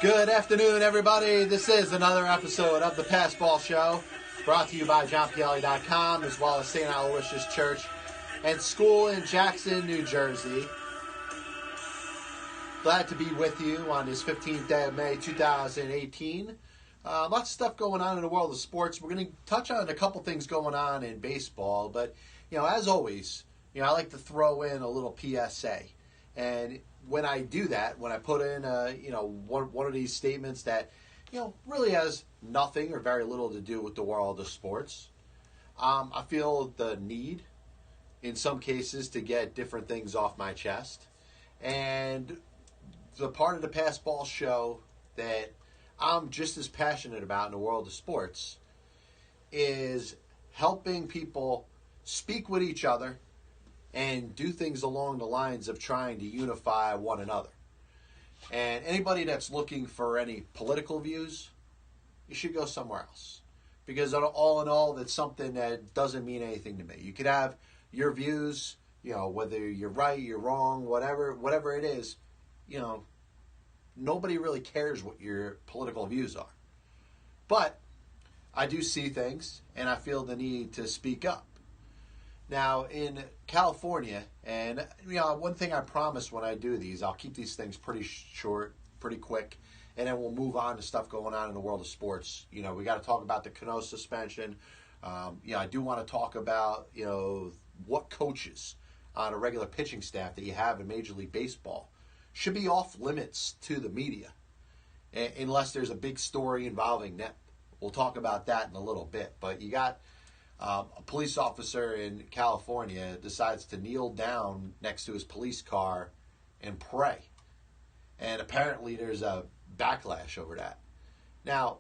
Good afternoon, everybody. This is another episode of the Passball Show, brought to you by JohnPielli.com, as well as St. Aloysius Church and School in Jackson, New Jersey. Glad to be with you on this 15th day of May, 2018. Lots of stuff going on in the world of sports. We're going to touch on a couple things going on in baseball, but, as always, I like to throw in a little PSA. And when I do that, when I put in, one of these statements that, really has nothing or very little to do with the world of sports, I feel the need, in some cases, to get different things off my chest. And the part of the Passball Show that I'm just as passionate about in the world of sports is helping people speak with each other and do things along the lines of trying to unify one another. And anybody that's looking for any political views, you should go somewhere else. Because all in all, that's something that doesn't mean anything to me. You could have your views, whether you're right, you're wrong, whatever it is, nobody really cares what your political views are. But I do see things, and I feel the need to speak up. Now, in California, and one thing I promise when I do these, I'll keep these things pretty short, pretty quick, and then we'll move on to stuff going on in the world of sports. We got to talk about the Cano suspension. I do want to talk about, what coaches on a regular pitching staff that you have in Major League Baseball should be off limits to the media, unless there's a big story involving them. We'll talk about that in a little bit, but you got a police officer in California decides to kneel down next to his police car and pray. And apparently there's a backlash over that. Now,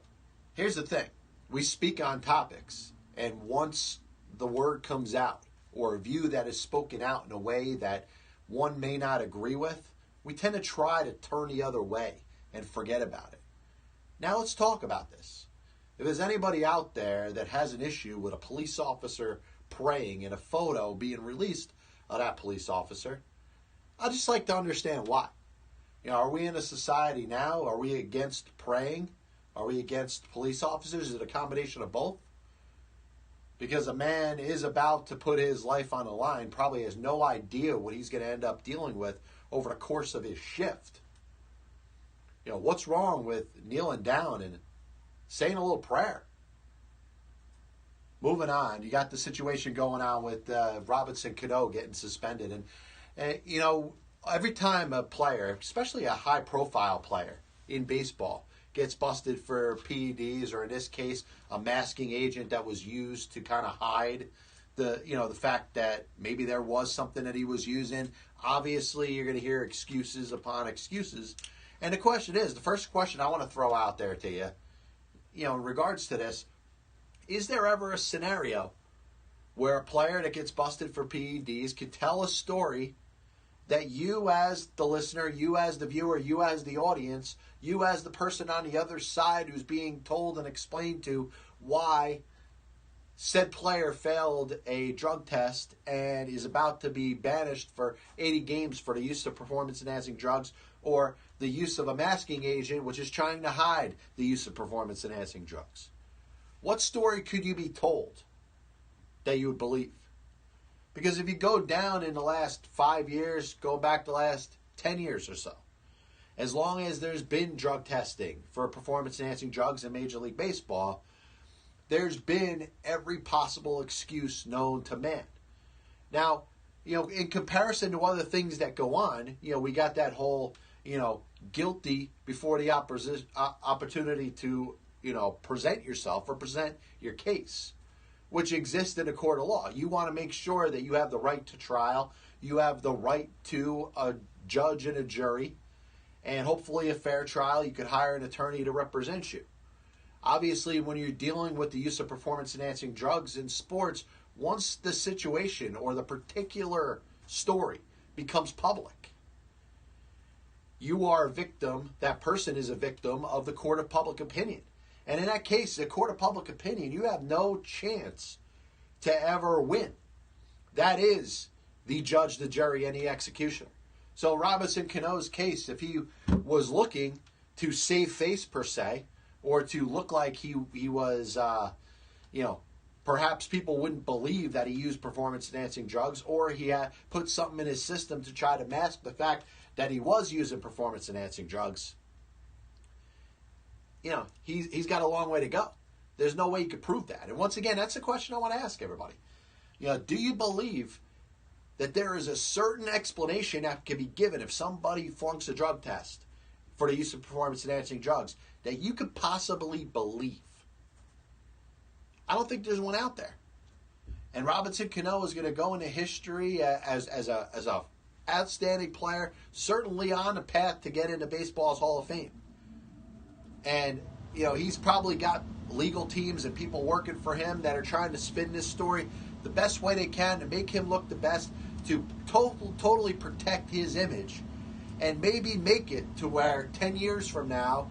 here's the thing. We speak on topics, and once the word comes out, or a view that is spoken out in a way that one may not agree with, we tend to try to turn the other way and forget about it. Now let's talk about this. If there's anybody out there that has an issue with a police officer praying and a photo being released of that police officer, I'd just like to understand why. Are we in a society now? Are we against praying? Are we against police officers? Is it a combination of both? Because a man is about to put his life on the line, probably has no idea what he's going to end up dealing with over the course of his shift. What's wrong with kneeling down and saying a little prayer? Moving on, you got the situation going on with Robinson Cano getting suspended. And every time a player, especially a high-profile player in baseball, gets busted for PEDs, or in this case, a masking agent that was used to kind of hide the fact that maybe there was something that he was using. Obviously, you're going to hear excuses upon excuses. And the first question I want to throw out there to you, in regards to this, is there ever a scenario where a player that gets busted for PEDs could tell a story that you as the listener, you as the viewer, you as the audience, you as the person on the other side who's being told and explained to why said player failed a drug test and is about to be banished for 80 games for the use of performance-enhancing drugs, or the use of a masking agent which is trying to hide the use of performance-enhancing drugs? What story could you be told that you would believe? Because if you go down in the last 5 years, go back the last 10 years or so, as long as there's been drug testing for performance-enhancing drugs in Major League Baseball, there's been every possible excuse known to man. Now, in comparison to other things that go on, we got that whole, guilty before the opportunity to, present yourself or present your case, which exists in a court of law. You want to make sure that you have the right to trial, you have the right to a judge and a jury, and hopefully a fair trial. You could hire an attorney to represent you. Obviously, when you're dealing with the use of performance-enhancing drugs in sports, once the situation or the particular story becomes public, you are a victim, that person is a victim of the court of public opinion. And in that case, the court of public opinion, you have no chance to ever win. That is the judge, the jury, and the executioner. So Robinson Cano's case, if he was looking to save face per se, or to look like he was, perhaps people wouldn't believe that he used performance-enhancing drugs, or he had put something in his system to try to mask the fact that he was using performance-enhancing drugs. He's got a long way to go. There's no way you could prove that. And once again, that's a question I want to ask everybody. Do you believe that there is a certain explanation that can be given if somebody flunks a drug test for the use of performance-enhancing drugs that you could possibly believe? I don't think there's one out there. And Robinson Cano is going to go into history as a outstanding player, certainly on the path to get into baseball's Hall of Fame. And he's probably got legal teams and people working for him that are trying to spin this story the best way they can to make him look the best, to totally protect his image, and maybe make it to where 10 years from now,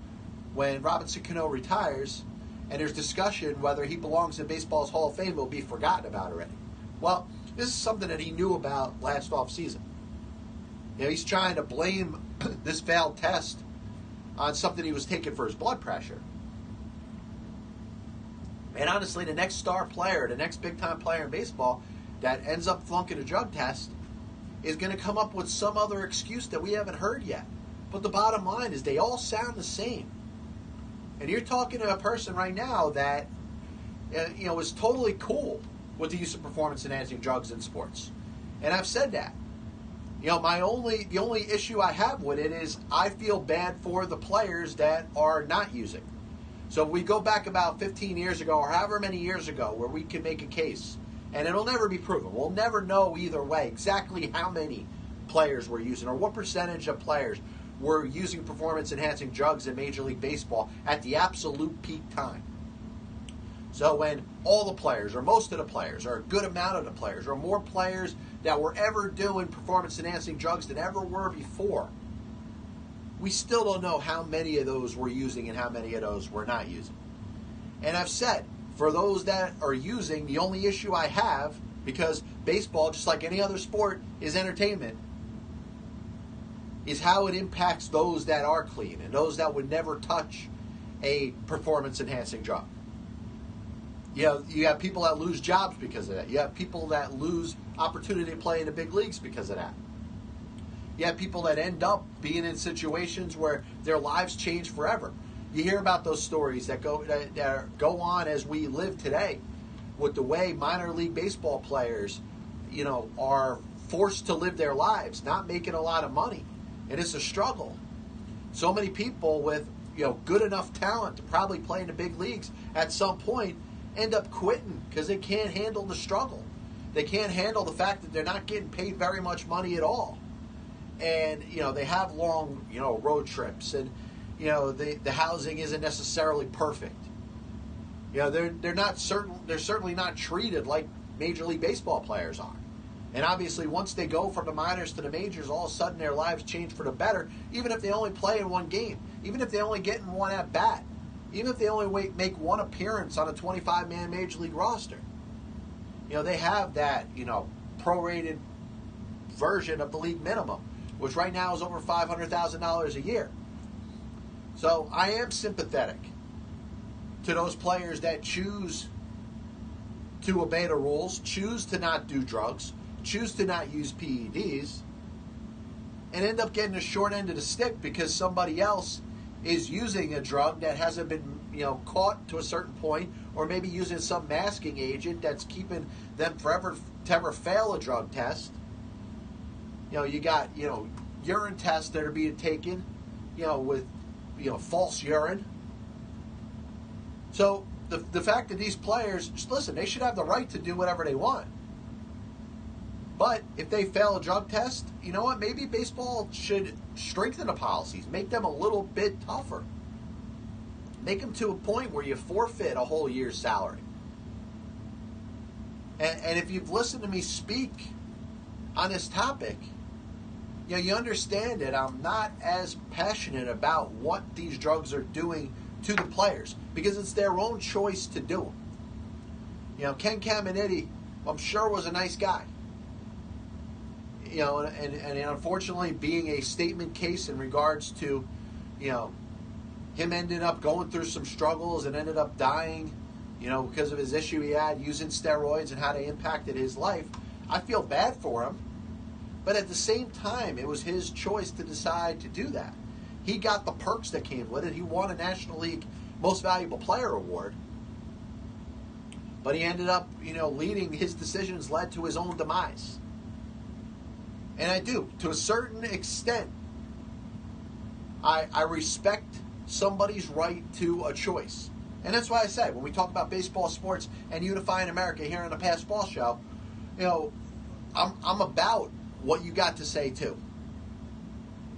when Robinson Cano retires, and there's discussion whether he belongs in baseball's Hall of Fame, will be forgotten about already. Well, this is something that he knew about last offseason. He's trying to blame this failed test on something he was taking for his blood pressure. And honestly, the next star player, the next big-time player in baseball that ends up flunking a drug test is going to come up with some other excuse that we haven't heard yet. But the bottom line is they all sound the same. And you're talking to a person right now that is totally cool with the use of performance-enhancing drugs in sports. And I've said that. The only issue I have with it is I feel bad for the players that are not using. So if we go back about 15 years ago or however many years ago where we can make a case, and it'll never be proven. We'll never know either way exactly how many players were using or what percentage of players were using performance-enhancing drugs in Major League Baseball at the absolute peak time. So when all the players, or most of the players, or a good amount of the players, or more players that were ever doing performance-enhancing drugs than ever were before, we still don't know how many of those were using and how many of those were not using. And I've said, for those that are using, the only issue I have, because baseball, just like any other sport, is entertainment, is how it impacts those that are clean and those that would never touch a performance-enhancing drug. You have people that lose jobs because of that. You have people that lose opportunity to play in the big leagues because of that. You have people that end up being in situations where their lives change forever. You hear about those stories that go on as we live today, with the way minor league baseball players, are forced to live their lives, not making a lot of money, and it's a struggle. So many people with good enough talent to probably play in the big leagues at some point end up quitting because they can't handle the struggle. They can't handle the fact that they're not getting paid very much money at all. And, they have long, road trips, and, the housing isn't necessarily perfect. They're certainly not treated like Major League Baseball players are. And obviously, once they go from the minors to the majors, all of a sudden their lives change for the better, even if they only play in one game, even if they only get in one at-bat, even if they only make one appearance on a 25-man Major League roster. They have that, prorated version of the league minimum, which right now is over $500,000 a year. So I am sympathetic to those players that choose to obey the rules, choose to not do drugs, choose to not use PEDs, and end up getting a short end of the stick because somebody else is using a drug that hasn't been, caught to a certain point, or maybe using some masking agent that's keeping them forever to ever fail a drug test. You got, urine tests that are being taken, with, false urine. So the fact that these players, just listen, they should have the right to do whatever they want. But if they fail a drug test, you know what? Maybe baseball should strengthen the policies, make them a little bit tougher. Make them to a point where you forfeit a whole year's salary. And if you've listened to me speak on this topic, you understand that I'm not as passionate about what these drugs are doing to the players, because it's their own choice to do them. Ken Caminiti, I'm sure, was a nice guy. And unfortunately, being a statement case in regards to, him ended up going through some struggles and ended up dying, because of his issue he had using steroids and how they impacted his life. I feel bad for him. But at the same time, it was his choice to decide to do that. He got the perks that came with it. He won a National League Most Valuable Player award. But he ended up, leading his decisions led to his own demise. And I do, to a certain extent, I respect somebody's right to a choice. And that's why I say, when we talk about baseball, sports, and unifying America here on the Past Ball Show, I'm about what you got to say too.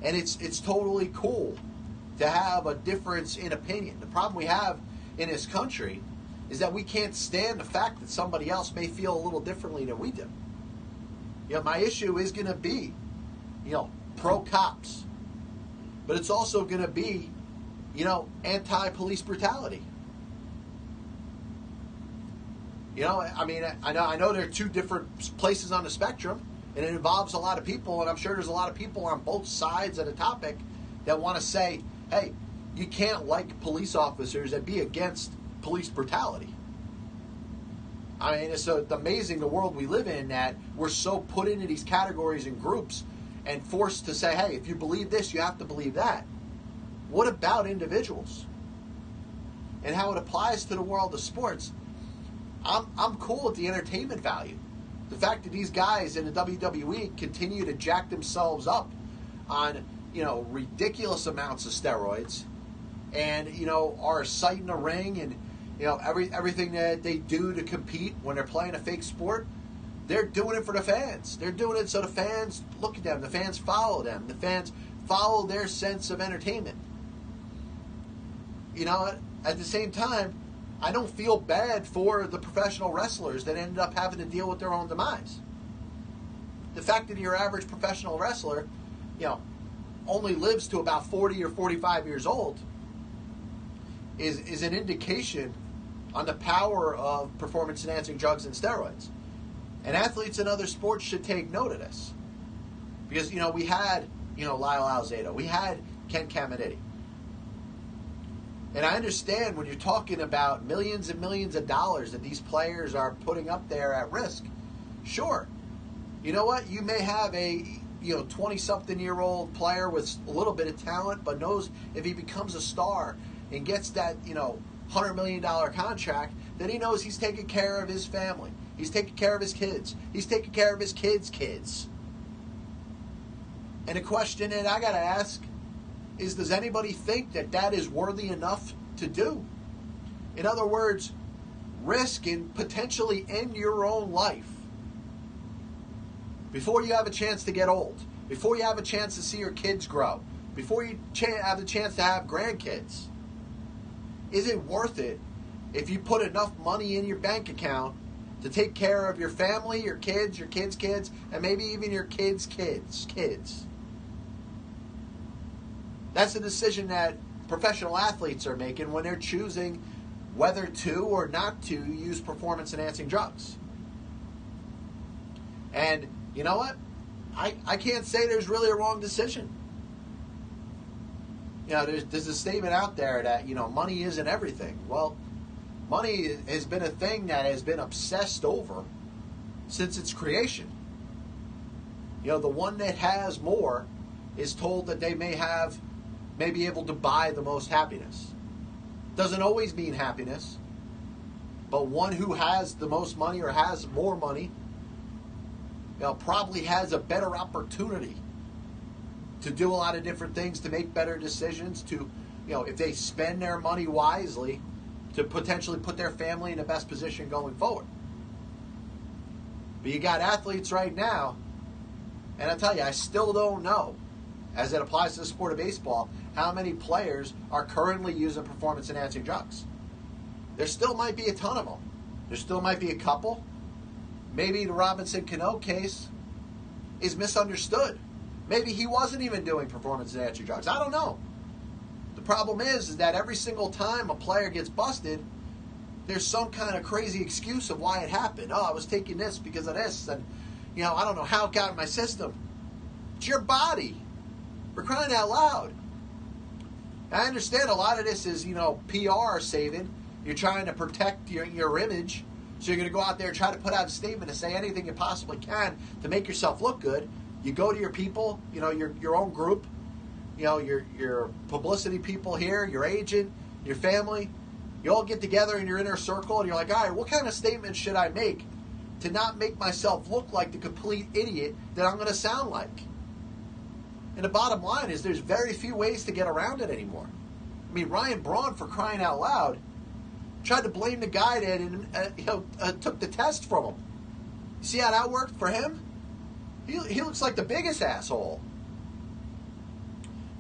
And it's totally cool to have a difference in opinion. The problem we have in this country is that we can't stand the fact that somebody else may feel a little differently than we do. My issue is going to be, pro-cops. But it's also going to be, anti-police brutality. I know there are two different places on the spectrum, and it involves a lot of people, and I'm sure there's a lot of people on both sides of the topic that want to say, hey, you can't like police officers and be against police brutality. It's amazing the world we live in that we're so put into these categories and groups and forced to say, hey, if you believe this, you have to believe that. What about individuals? And how it applies to the world of sports? I'm cool with the entertainment value. The fact that these guys in the WWE continue to jack themselves up on, ridiculous amounts of steroids and, are citing a ring and, everything that they do to compete when they're playing a fake sport, they're doing it for the fans. They're doing it so the fans look at them. The fans follow them. The fans follow their sense of entertainment. At the same time, I don't feel bad for the professional wrestlers that ended up having to deal with their own demise. The fact that your average professional wrestler, only lives to about 40 or 45 years old is an indication on the power of performance-enhancing drugs and steroids. And athletes in other sports should take note of this. Because, we had, Lyle Alzado. We had Ken Caminiti. And I understand when you're talking about millions and millions of dollars that these players are putting up there at risk. Sure. You know what? You may have a 20-something-year-old player with a little bit of talent, but knows if he becomes a star and gets that, $100 million contract, then he knows he's taking care of his family. He's taking care of his kids. He's taking care of his kids' kids. And the question that I got to ask is, does anybody think that that is worthy enough to do? In other words, risk and potentially end your own life before you have a chance to get old, before you have a chance to see your kids grow, before you have the chance to have grandkids. Is it worth it if you put enough money in your bank account to take care of your family, your kids' kids, and maybe even your kids' kids? That's a decision that professional athletes are making when they're choosing whether to or not to use performance-enhancing drugs. And you know what? I can't say there's really a wrong decision. There's a statement out there that, money isn't everything. Well, money has been a thing that has been obsessed over since its creation. The one that has more is told that they may be able to buy the most happiness. Doesn't always mean happiness, but one who has the most money or has more money, probably has a better opportunity to do a lot of different things, to make better decisions, to, if they spend their money wisely, to potentially put their family in the best position going forward. But you got athletes right now, and I tell you, I still don't know, as it applies to the sport of baseball, how many players are currently using performance-enhancing drugs. There still might be a ton of them. There still might be a couple. Maybe the Robinson Cano case is misunderstood. Maybe he wasn't even doing performance-enhancing drugs. I don't know. The problem is that every single time a player gets busted, there's some kind of crazy excuse of why it happened. Oh, I was taking this because of this, and I don't know how it got in my system. It's your body. We're crying out loud. I understand a lot of this is, PR saving. You're trying to protect your image. So you're going to go out there and try to put out a statement and say anything you possibly can to make yourself look good. You go to your people, your own group, your publicity people here, your agent, your family. You all get together in your inner circle and you're like, all right, what kind of statement should I make to not make myself look like the complete idiot that I'm going to sound like? And the bottom line is there's very few ways to get around it anymore. I mean, Ryan Braun, for crying out loud, tried to blame the guy that took the test from him. See how that worked for him? He looks like the biggest asshole.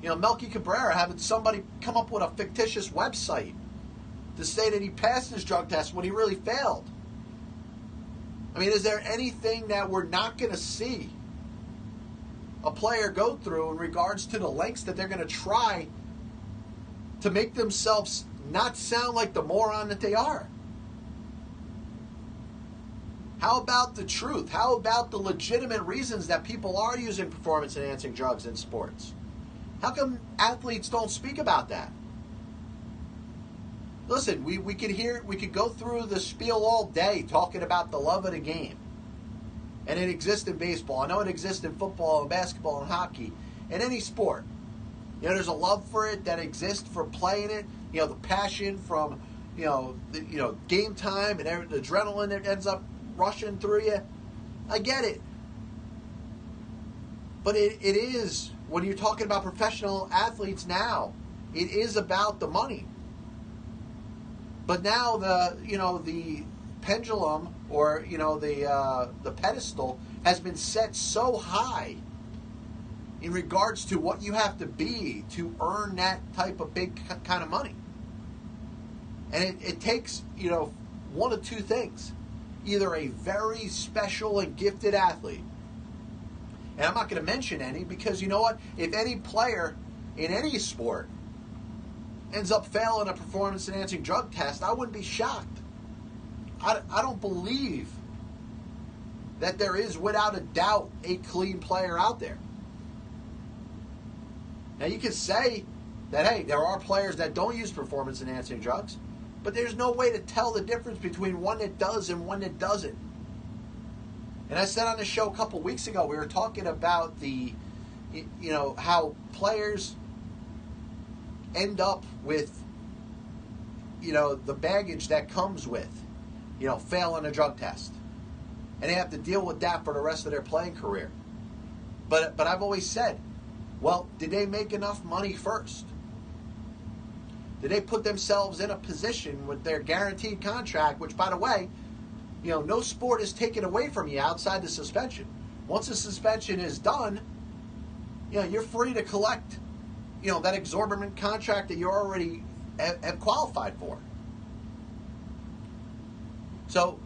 Melky Cabrera having somebody come up with a fictitious website to say that he passed his drug test when he really failed. I mean, is there anything that we're not going to see a player go through in regards to the lengths that they're going to try to make themselves not sound like the moron that they are? How about the truth? How about the legitimate reasons that people are using performance-enhancing drugs in sports? How come athletes don't speak about that? Listen, we could go through the spiel all day talking about the love of the game. And it exists in baseball. I know it exists in football and basketball and hockey and any sport. There's a love for it that exists for playing it. The passion from, game time and the adrenaline that ends up rushing through you. I get it. But it is, when you're talking about professional athletes now, it is about the money. But now the pendulum or the pedestal has been set so high in regards to what you have to be to earn that type of big kind of money. And it takes, one of two things. Either a very special and gifted athlete, and I'm not going to mention any because you know what? If any player in any sport ends up failing a performance-enhancing drug test, I wouldn't be shocked. I don't believe that there is, without a doubt, a clean player out there. Now, you could say that, hey, there are players that don't use performance-enhancing drugs, but there's no way to tell the difference between one that does and one that doesn't. And I said on the show a couple weeks ago, we were talking about how players end up with, the baggage that comes with, failing a drug test. And they have to deal with that for the rest of their playing career. But I've always said, well, did they make enough money first? Did they put themselves in a position with their guaranteed contract, which, by the way, no sport is taken away from you outside the suspension. Once the suspension is done, you're free to collect, that exorbitant contract that you already have qualified for. So,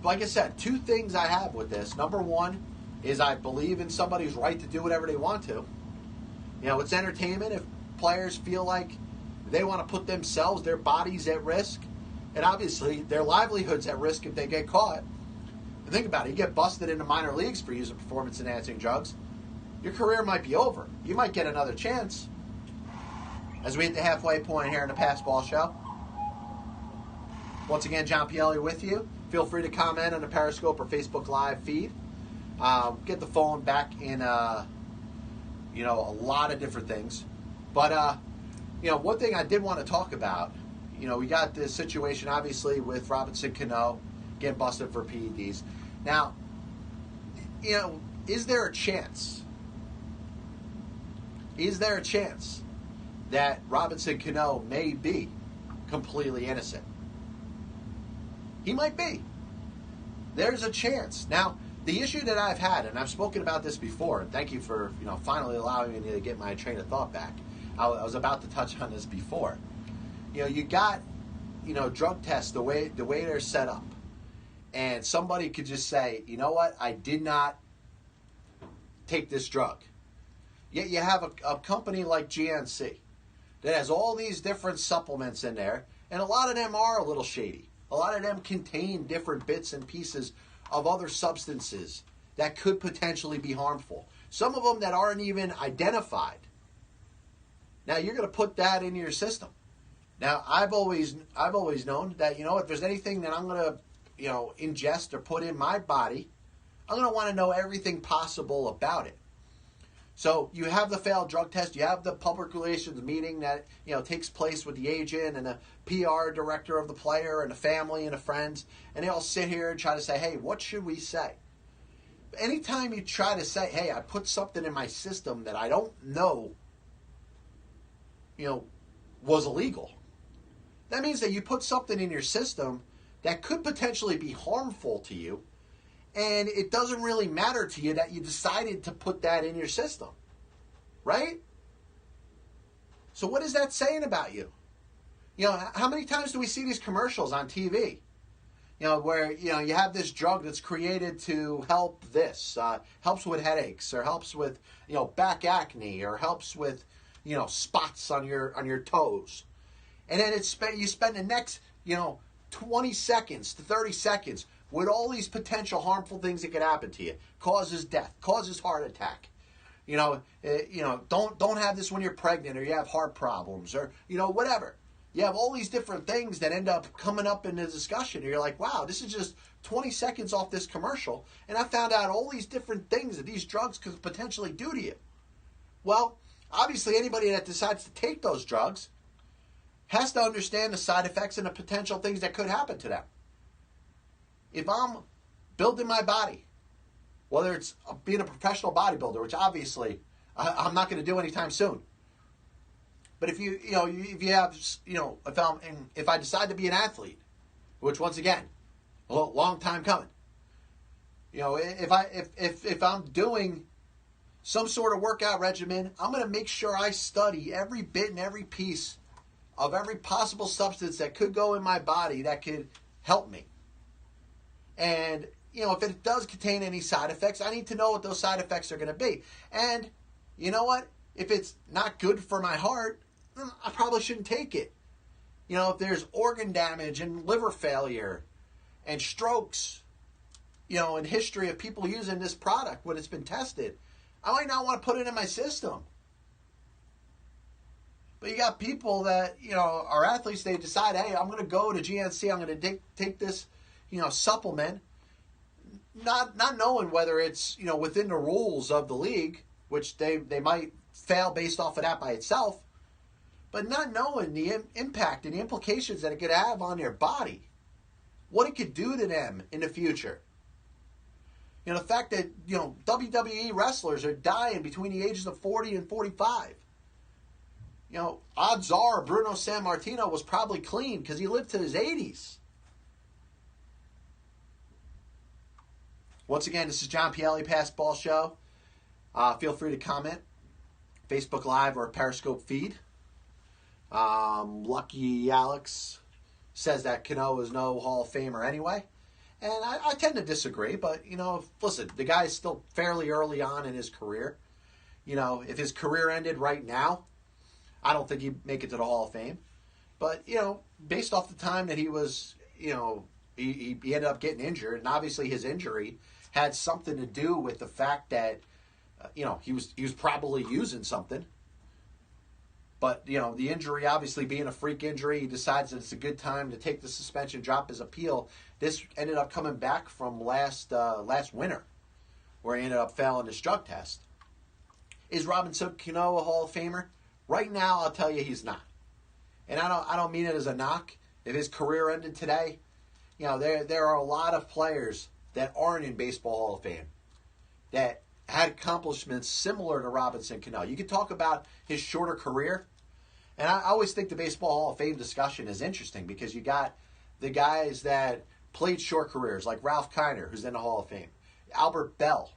like I said, two things I have with this. Number one is I believe in somebody's right to do whatever they want to. It's entertainment. If players feel like they want to put themselves, their bodies at risk, and obviously their livelihoods at risk if they get caught. And think about it. You get busted in the minor leagues for using performance-enhancing drugs, your career might be over. You might get another chance. As we hit the halfway point here in the Pass Ball Show. Once again, John Pielli with you. Feel free to comment on the Periscope or Facebook Live feed. Get the phone back in, a lot of different things. But, one thing I did want to talk about, we got this situation, obviously, with Robinson Cano getting busted for PEDs. Now, is there a chance? Is there a chance that Robinson Cano may be completely innocent? He might be. There's a chance. Now, the issue that I've had, and I've spoken about this before, and thank you for finally allowing me to get my train of thought back. I was about to touch on this before. You got, drug tests the way they're set up. And somebody could just say, you know what, I did not take this drug. Yet you have a company like GNC that has all these different supplements in there, and a lot of them are a little shady. A lot of them contain different bits and pieces of other substances that could potentially be harmful. Some of them that aren't even identified Now you're going to put that into your system. Now I've always known that, if there's anything that I'm going to ingest or put in my body, I'm going to want to know everything possible about it. So you have the failed drug test, you have the public relations meeting that takes place with the agent and the PR director of the player and the family and the friends, and they all sit here and try to say, hey, what should we say? Anytime you try to say, hey, I put something in my system that I don't know, was illegal, that means that you put something in your system that could potentially be harmful to you, and it doesn't really matter to you that you decided to put that in your system, right? So what is that saying about you? How many times do we see these commercials on TV? Where, you have this drug that's created to help this, helps with headaches, or helps with, back acne, or helps with, spots on your toes. And then you spend the next, 20 seconds to 30 seconds with all these potential harmful things that could happen to you. Causes death, causes heart attack. Don't have this when you're pregnant or you have heart problems or, whatever. You have all these different things that end up coming up in the discussion. And you're like, wow, this is just 20 seconds off this commercial. And I found out all these different things that these drugs could potentially do to you. Well, obviously anybody that decides to take those drugs has to understand the side effects and the potential things that could happen to them. If I'm building my body, whether it's being a professional bodybuilder, which obviously I'm not going to do anytime soon, but if if I decide to be an athlete, which once again, a long time coming, if I'm doing some sort of workout regimen, I'm going to make sure I study every bit and every piece of every possible substance that could go in my body that could help me. And, if it does contain any side effects, I need to know what those side effects are going to be. And, you know what? If it's not good for my heart, I probably shouldn't take it. If there's organ damage and liver failure and strokes, in history of people using this product when it's been tested, I might not want to put it in my system. But you got people that, are athletes, they decide, hey, I'm going to go to GNC, I'm going to take this, supplement, not knowing whether it's, within the rules of the league, which they might fail based off of that by itself, but not knowing the impact and the implications that it could have on their body, what it could do to them in the future. The fact that, WWE wrestlers are dying between the ages of 40 and 45. Odds are Bruno Sammartino was probably clean because he lived to his 80s. Once again, this is John Pielli, Past Ball Show. Feel free to comment. Facebook Live or Periscope feed. Lucky Alex says that Cano is no Hall of Famer anyway. And I tend to disagree, but, listen, the guy's still fairly early on in his career. If his career ended right now, I don't think he'd make it to the Hall of Fame. But, based off the time that he was, he ended up getting injured, and obviously his injury had something to do with the fact that, he was probably using something. But, the injury obviously being a freak injury, he decides that it's a good time to take the suspension, drop his appeal. This ended up coming back from last winter, where he ended up failing his drug test. Is Robinson Cano a Hall of Famer? Right now, I'll tell you he's not. And I don't mean it as a knock. If his career ended today, there are a lot of players that aren't in Baseball Hall of Fame that had accomplishments similar to Robinson Cano. You could talk about his shorter career. And I always think the Baseball Hall of Fame discussion is interesting because you got the guys that played short careers, like Ralph Kiner, who's in the Hall of Fame. Albert Bell.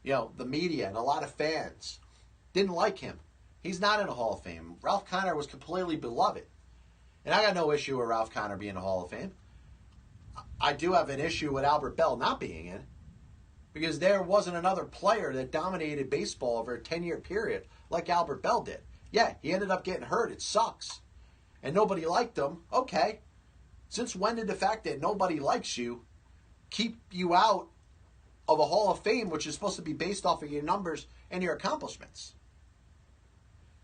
The media and a lot of fans didn't like him. He's not in the Hall of Fame. Ralph Kiner was completely beloved. And I got no issue with Ralph Kiner being in the Hall of Fame. I do have an issue with Albert Bell not being in, because there wasn't another player that dominated baseball over a 10-year period like Albert Bell did. Yeah, he ended up getting hurt. It sucks. And nobody liked him. Okay. Since when did the fact that nobody likes you keep you out of a Hall of Fame, which is supposed to be based off of your numbers and your accomplishments?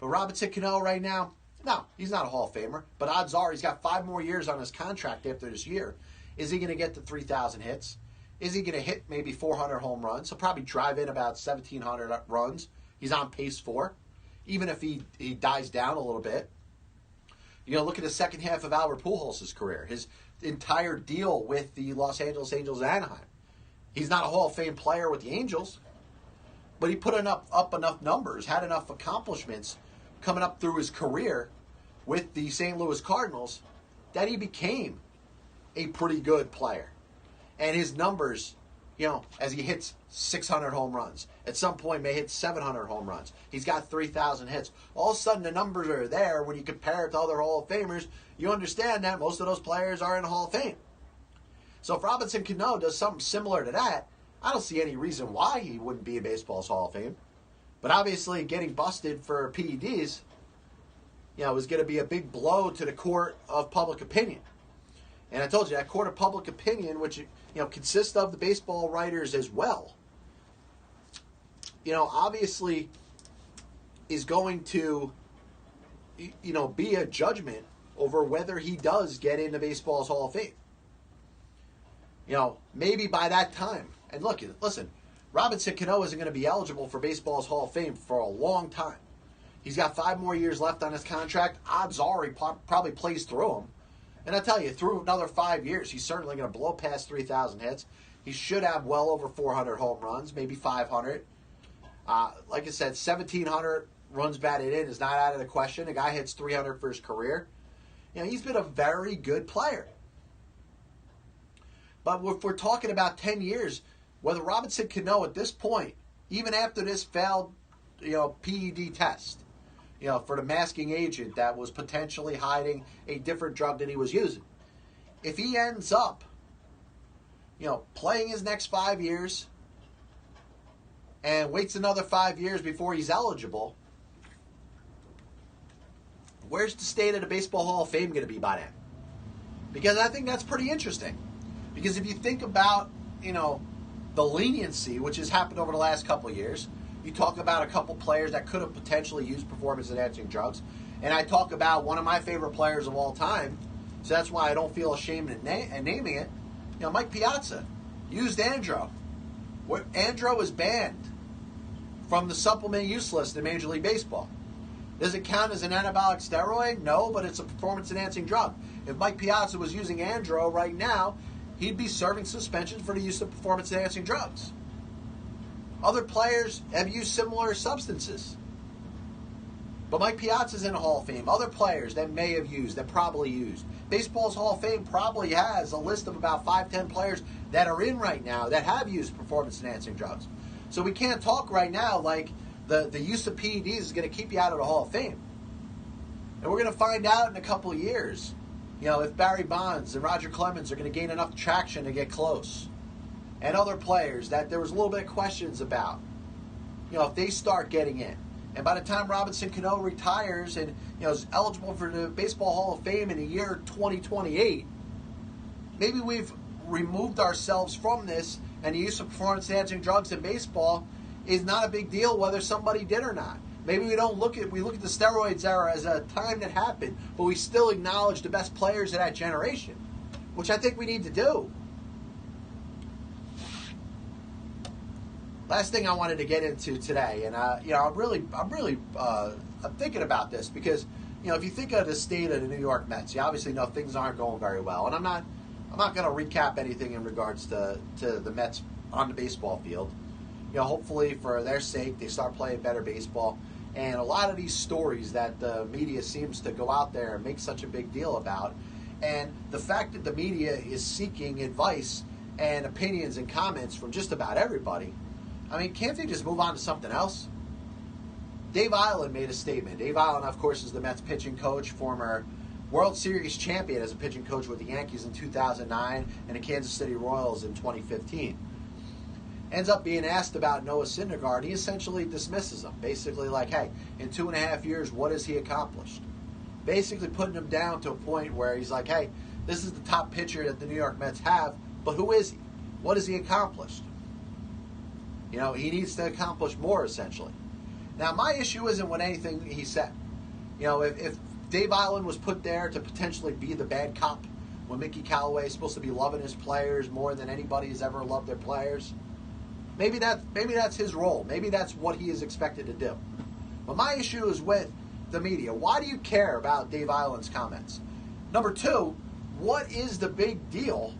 But Robinson Cano right now, no, he's not a Hall of Famer. But odds are he's got 5 more years on his contract after this year. Is he going to get to 3,000 hits? Is he going to hit maybe 400 home runs? He'll probably drive in about 1,700 runs. He's on pace for, even if he dies down a little bit. Look at the second half of Albert Pujols' career. His entire deal with the Los Angeles Angels and Anaheim. He's not a Hall of Fame player with the Angels, but he put up enough numbers, had enough accomplishments coming up through his career with the St. Louis Cardinals that he became a pretty good player. And his numbers, as he hits 600 home runs, at some point may hit 700 home runs. He's got 3,000 hits. All of a sudden the numbers are there. When you compare it to other Hall of Famers, you understand that most of those players are in the Hall of Fame. So if Robinson Cano does something similar to that, I don't see any reason why he wouldn't be in baseball's Hall of Fame. But obviously getting busted for PEDs, is going to be a big blow to the court of public opinion. And I told you, that court of public opinion, which consists of the baseball writers as well, obviously is going to, be a judgment over whether he does get into baseball's Hall of Fame. Maybe by that time. And listen, Robinson Cano isn't going to be eligible for baseball's Hall of Fame for a long time. He's got 5 more years left on his contract. Odds are he probably plays through them. And I tell you, through another 5 years, he's certainly going to blow past 3,000 hits. He should have well over 400 home runs, maybe 500. Like I said, 1,700 runs batted in is not out of the question. The guy hits 300 for his career. He's been a very good player. But if we're talking about 10 years, whether Robinson Cano at this point, even after this failed, PED test, for the masking agent that was potentially hiding a different drug that he was using, if he ends up, playing his next 5 years and waits another 5 years before he's eligible, where's the state of the Baseball Hall of Fame going to be by then? Because I think that's pretty interesting. Because if you think about, the leniency, which has happened over the last couple of years, you talk about a couple players that could have potentially used performance-enhancing drugs, and I talk about one of my favorite players of all time, so that's why I don't feel ashamed in naming it, Mike Piazza used Andro. Andro was banned from the supplement use list in Major League Baseball. Does it count as an anabolic steroid? No, but it's a performance-enhancing drug. If Mike Piazza was using Andro right now, he'd be serving suspension for the use of performance-enhancing drugs. Other players have used similar substances. But Mike Piazza's in the Hall of Fame. Other players that may have used, that probably used. Baseball's Hall of Fame probably has a list of about 5-10 players that are in right now that have used performance-enhancing drugs. So we can't talk right now like the use of PEDs is going to keep you out of the Hall of Fame. And we're going to find out in a couple of years, if Barry Bonds and Roger Clemens are going to gain enough traction to get close. And other players that there was a little bit of questions about, if they start getting in. And by the time Robinson Cano retires and is eligible for the Baseball Hall of Fame in the year 2028, maybe we've removed ourselves from this, and the use of performance-enhancing drugs in baseball is not a big deal whether somebody did or not. Maybe we look at the steroids era as a time that happened, but we still acknowledge the best players of that generation, which I think we need to do. Last thing I wanted to get into today, and I'm really thinking about this because if you think of the state of the New York Mets, you obviously know things aren't going very well, and I'm not going to recap anything in regards to the Mets on the baseball field. Hopefully for their sake they start playing better baseball, and a lot of these stories that the media seems to go out there and make such a big deal about, and the fact that the media is seeking advice and opinions and comments from just about everybody. I mean, can't they just move on to something else? Dave Eiland made a statement. Dave Eiland, of course, is the Mets pitching coach, former World Series champion as a pitching coach with the Yankees in 2009 and the Kansas City Royals in 2015. Ends up being asked about Noah Syndergaard. He essentially dismisses him. Basically like, hey, in 2.5 years, what has he accomplished? Basically putting him down to a point where he's like, hey, this is the top pitcher that the New York Mets have, but who is he? What has he accomplished? He needs to accomplish more, essentially. Now, my issue isn't with anything he said. You know, if Dave Island was put there to potentially be the bad cop when Mickey Callaway is supposed to be loving his players more than anybody has ever loved their players, maybe that's his role. Maybe that's what he is expected to do. But my issue is with the media. Why do you care about Dave Island's comments? Number two, what is the big deal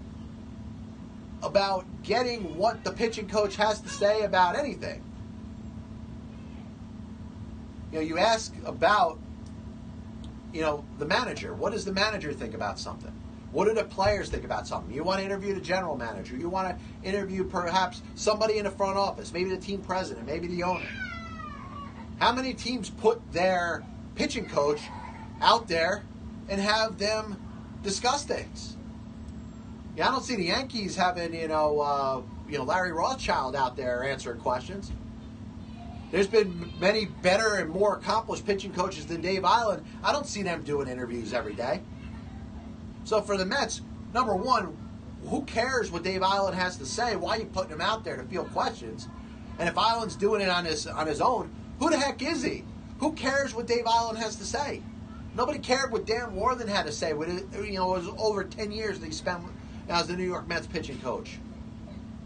about getting what the pitching coach has to say about anything? You know, you ask about, you know, the manager. What does the manager think about something? What do the players think about something? You want to interview the general manager. You want to interview perhaps somebody in the front office, maybe the team president, maybe the owner. How many teams put their pitching coach out there and have them discuss things? Yeah, I don't see the Yankees having, Larry Rothschild out there answering questions. There's been many better and more accomplished pitching coaches than Dave Island. I don't see them doing interviews every day. So for the Mets, number one, who cares what Dave Island has to say? Why are you putting him out there to field questions? And if Island's doing it on his own, who the heck is he? Who cares what Dave Island has to say? Nobody cared what Dan Worthen had to say. It was over 10 years that he spent as the New York Mets pitching coach.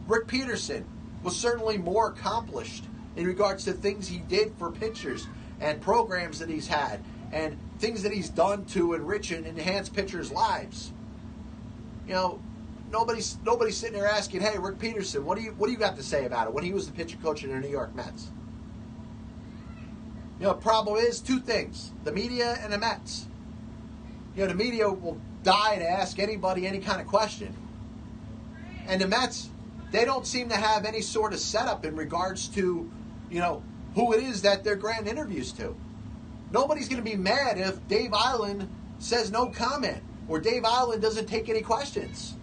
Rick Peterson was certainly more accomplished in regards to things he did for pitchers and programs that he's had and things that he's done to enrich and enhance pitchers' lives. You know, nobody's sitting there asking, "Hey, Rick Peterson, what do you got to say about it?" When he was the pitching coach in the New York Mets. You know, the problem is two things: the media and the Mets. You know, the media will die to ask anybody any kind of question, and the Mets, they don't seem to have any sort of setup in regards to, you know, who it is that they're granting interviews to. Nobody's going to be mad if Dave Island says no comment or Dave Island doesn't take any questions.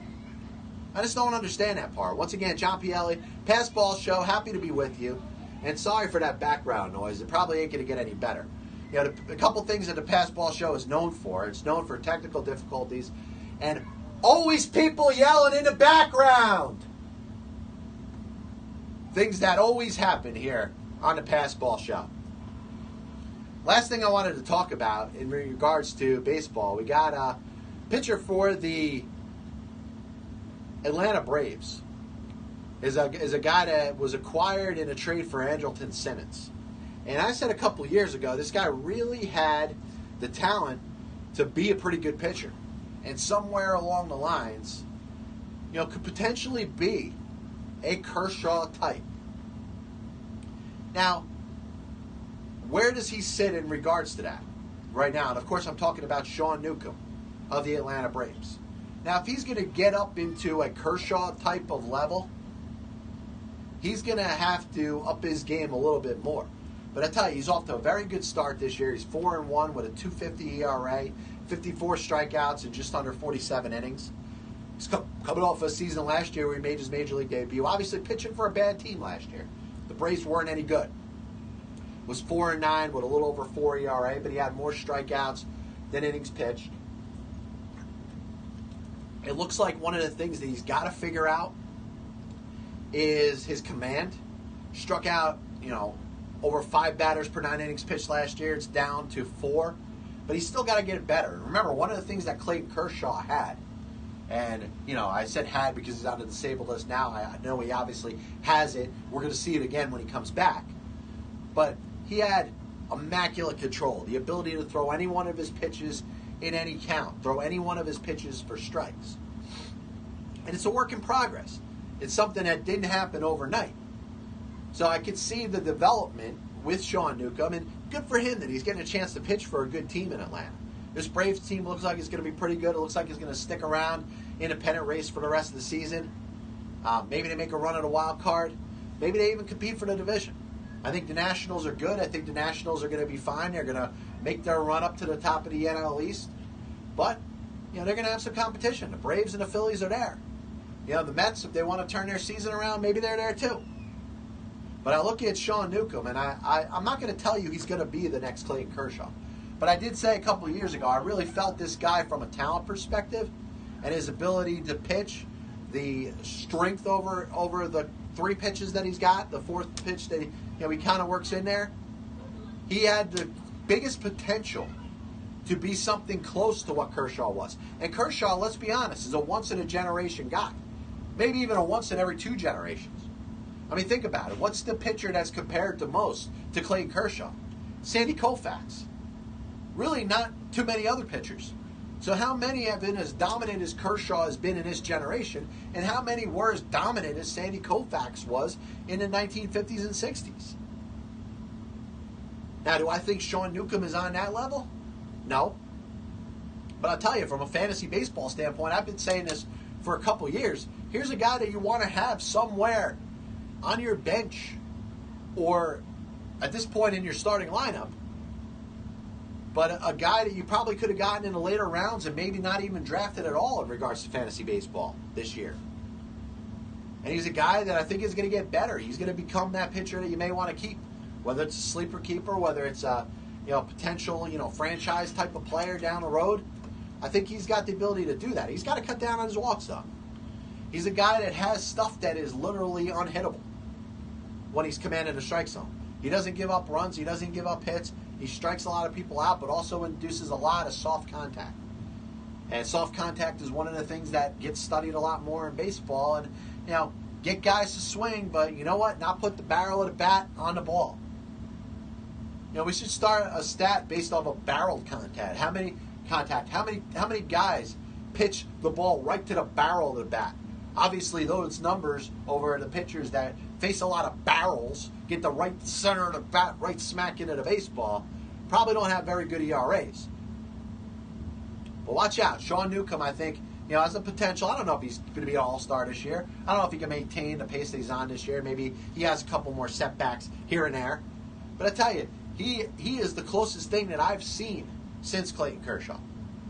I just don't understand that part. Once again, John Pielli, Pass Ball Show, happy to be with you. And sorry for that background noise. It probably ain't going to get any better. You know, a couple things that the Pass Ball Show is known for. It's known for technical difficulties and always people yelling in the background. Things that always happen here on the Pass Ball Show. Last thing I wanted to talk about in regards to baseball, we got a pitcher for the Atlanta Braves. Is a guy that was acquired in a trade for Andrelton Simmons. And I said a couple of years ago, this guy really had the talent to be a pretty good pitcher. And somewhere along the lines, you know, could potentially be a Kershaw type. Now, where does he sit in regards to that right now? And of course, I'm talking about Sean Newcomb of the Atlanta Braves. Now, if he's going to get up into a Kershaw type of level, he's going to have to up his game a little bit more. But I tell you, he's off to a very good start this year. He's 4-1 with a 2.50 ERA, 54 strikeouts in just under 47 innings. He's coming off a season last year where he made his major league debut. Obviously pitching for a bad team last year. The Braves weren't any good. Was 4-9 with a little over 4 ERA, but he had more strikeouts than innings pitched. It looks like one of the things that he's got to figure out is his command. Struck out, over 5 batters per 9 innings pitched last year. It's down to 4, but he's still got to get it better. And remember, one of the things that Clayton Kershaw had, and, I said had because he's on the disabled list now. I know he obviously has it. We're going to see it again when he comes back. But he had immaculate control, the ability to throw any one of his pitches in any count, throw any one of his pitches for strikes. And it's a work in progress. It's something that didn't happen overnight. So I could see the development with Sean Newcomb, and good for him that he's getting a chance to pitch for a good team in Atlanta. This Braves team looks like it's going to be pretty good. It looks like it's going to stick around in a pennant race for the rest of the season. Maybe they make a run at a wild card. Maybe they even compete for the division. I think the Nationals are good. I think the Nationals are going to be fine. They're going to make their run up to the top of the NL East. But, they're going to have some competition. The Braves and the Phillies are there. The Mets, if they want to turn their season around, maybe they're there too. But I look at Sean Newcomb, and I'm not going to tell you he's going to be the next Clayton Kershaw. But I did say a couple of years ago, I really felt this guy from a talent perspective and his ability to pitch, the strength over the 3 pitches that he's got, the 4th pitch that he kind of works in there. he had the biggest potential to be something close to what Kershaw was. And Kershaw, let's be honest, is a once-in-a-generation guy. Maybe even a once-in-every-2 generations. I mean, think about it. What's the pitcher that's compared the most to Clayton Kershaw? Sandy Koufax. Really not too many other pitchers. So how many have been as dominant as Kershaw has been in this generation, and how many were as dominant as Sandy Koufax was in the 1950s and 60s? Now, do I think Sean Newcomb is on that level? No. But I'll tell you, from a fantasy baseball standpoint, I've been saying this for a couple years. Here's a guy that you want to have somewhere on your bench or at this point in your starting lineup, but a guy that you probably could have gotten in the later rounds and maybe not even drafted at all in regards to fantasy baseball this year. And he's a guy that I think is going to get better. He's going to become that pitcher that you may want to keep, whether it's a sleeper keeper, whether it's a potential franchise type of player down the road. I think he's got the ability to do that. He's got to cut down on his walks, though. He's a guy that has stuff that is literally unhittable when he's commanded a strike zone. He doesn't give up runs. He doesn't give up hits. He strikes a lot of people out, but also induces a lot of soft contact. And soft contact is one of the things that gets studied a lot more in baseball. And, get guys to swing, but you know what? Not put the barrel of the bat on the ball. We should start a stat based off of barreled contact. How many guys pitch the ball right to the barrel of the bat? Obviously, those numbers over the pitchers that face a lot of barrels, get the right center of the bat right smack into the baseball, probably don't have very good ERAs. But watch out. Sean Newcomb, I think, has the potential. I don't know if he's going to be an all-star this year. I don't know if he can maintain the pace that he's on this year. Maybe he has a couple more setbacks here and there. But I tell you, he is the closest thing that I've seen since Clayton Kershaw.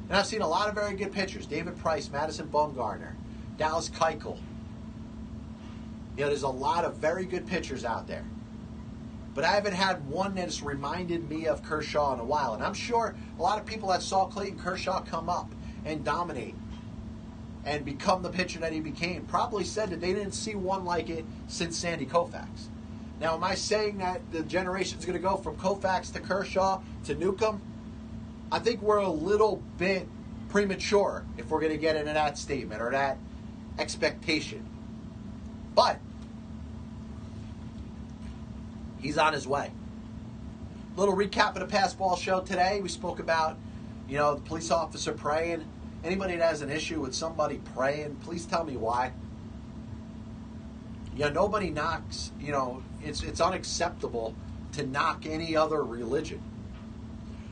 And I've seen a lot of very good pitchers. David Price, Madison Bumgarner, Dallas Keuchel. There's a lot of very good pitchers out there. But I haven't had one that has reminded me of Kershaw in a while. And I'm sure a lot of people that saw Clayton Kershaw come up and dominate and become the pitcher that he became probably said that they didn't see one like it since Sandy Koufax. Now, am I saying that the generation's going to go from Koufax to Kershaw to Newcomb? I think we're a little bit premature if we're going to get into that statement or that expectation. But he's on his way. Little recap of the Pass Ball Show today. We spoke about, the police officer praying. Anybody that has an issue with somebody praying, please tell me why. Nobody knocks, it's unacceptable to knock any other religion.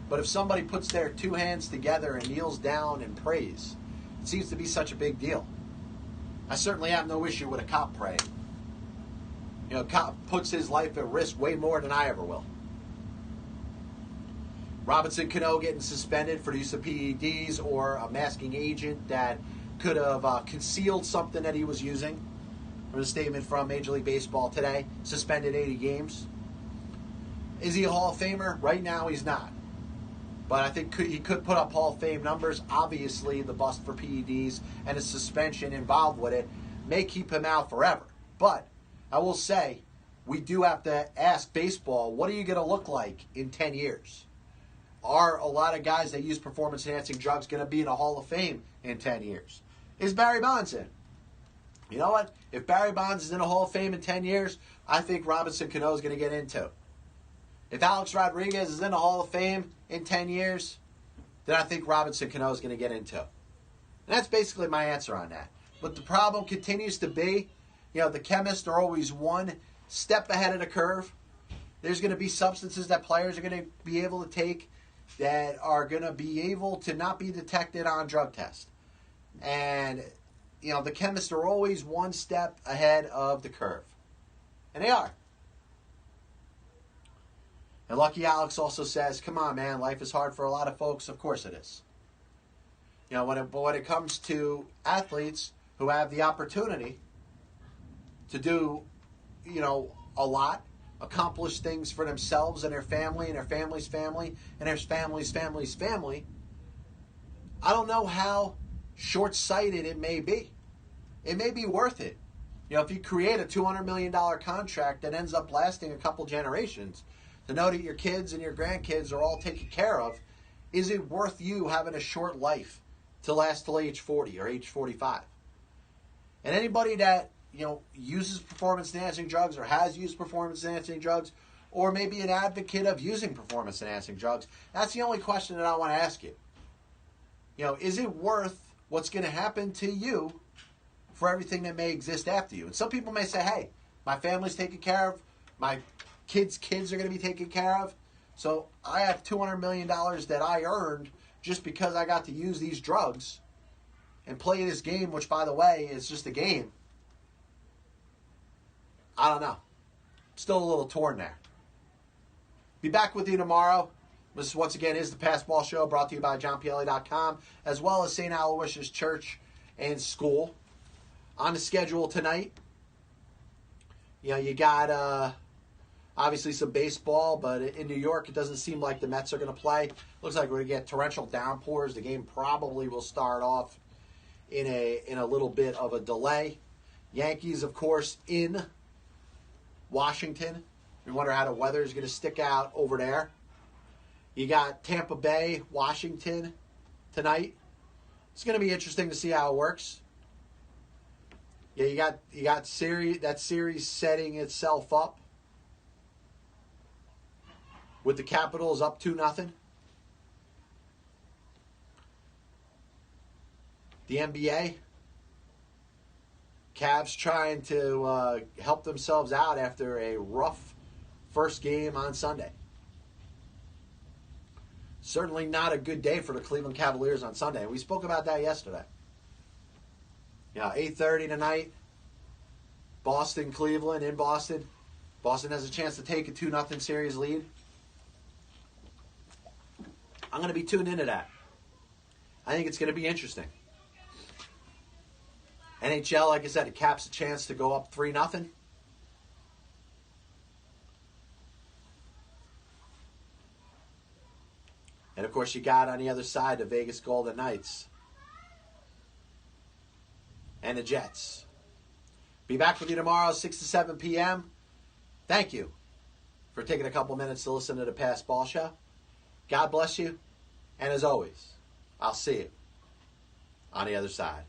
But if somebody puts their two hands together and kneels down and prays, it seems to be such a big deal. I certainly have no issue with a cop praying. A cop puts his life at risk way more than I ever will. Robinson Cano getting suspended for the use of PEDs or a masking agent that could have concealed something that he was using. From a statement from Major League Baseball today, suspended 80 games. Is he a Hall of Famer? Right now he's not. But I think he could put up Hall of Fame numbers. Obviously, the bust for PEDs and the suspension involved with it may keep him out forever. But I will say, we do have to ask baseball, what are you going to look like in 10 years? Are a lot of guys that use performance-enhancing drugs going to be in a Hall of Fame in 10 years? Is Barry Bonds in? You know what? If Barry Bonds is in a Hall of Fame in 10 years, I think Robinson Cano is going to get into. If Alex Rodriguez is in the Hall of Fame in 10 years, then I think Robinson Cano is going to get into. And that's basically my answer on that. But the problem continues to be, the chemists are always one step ahead of the curve. There's going to be substances that players are going to be able to take that are going to be able to not be detected on drug tests. And, the chemists are always one step ahead of the curve. And they are. And Lucky Alex also says, come on, man, life is hard for a lot of folks. Of course it is. When it comes to athletes who have the opportunity to do, a lot, accomplish things for themselves and their family and their family's family and their family's family's family, I don't know how short-sighted it may be. It may be worth it. If you create a $200 million contract that ends up lasting a couple generations, to know that your kids and your grandkids are all taken care of, is it worth you having a short life to last till age 40 or age 45? And anybody that, uses performance-enhancing drugs or has used performance-enhancing drugs or maybe an advocate of using performance-enhancing drugs, that's the only question that I want to ask you. Is it worth what's going to happen to you for everything that may exist after you? And some people may say, hey, my family's taken care of, my kids' kids are going to be taken care of, so I have $200 million that I earned just because I got to use these drugs and play this game, which, by the way, is just a game. I don't know. Still a little torn there. Be back with you tomorrow. This, once again, is the Passball Show, brought to you by JohnPielli.com, as well as St. Aloysius Church and School. On the schedule tonight, you got obviously some baseball, but in New York, it doesn't seem like the Mets are going to play. Looks like we're going to get torrential downpours. The game probably will start off in a little bit of a delay. Yankees, of course, in Washington. We wonder how the weather is going to stick out over there. You got Tampa Bay, Washington tonight. It's going to be interesting to see how it works. Yeah, you got series setting itself up with the Capitals up 2-0. The NBA, Cavs trying to help themselves out after a rough first game on Sunday. Certainly not a good day for the Cleveland Cavaliers on Sunday. We spoke about that yesterday. 8:30 tonight, Boston, Cleveland in Boston. Boston has a chance to take a 2-0 series lead. I'm going to be tuned into that. I think it's going to be interesting. NHL, like I said, it caps a chance to go up 3-0. And, of course, you got on the other side the Vegas Golden Knights and the Jets. Be back with you tomorrow, 6 to 7 p.m. Thank you for taking a couple minutes to listen to the Passball Show. God bless you. And as always, I'll see you on the other side.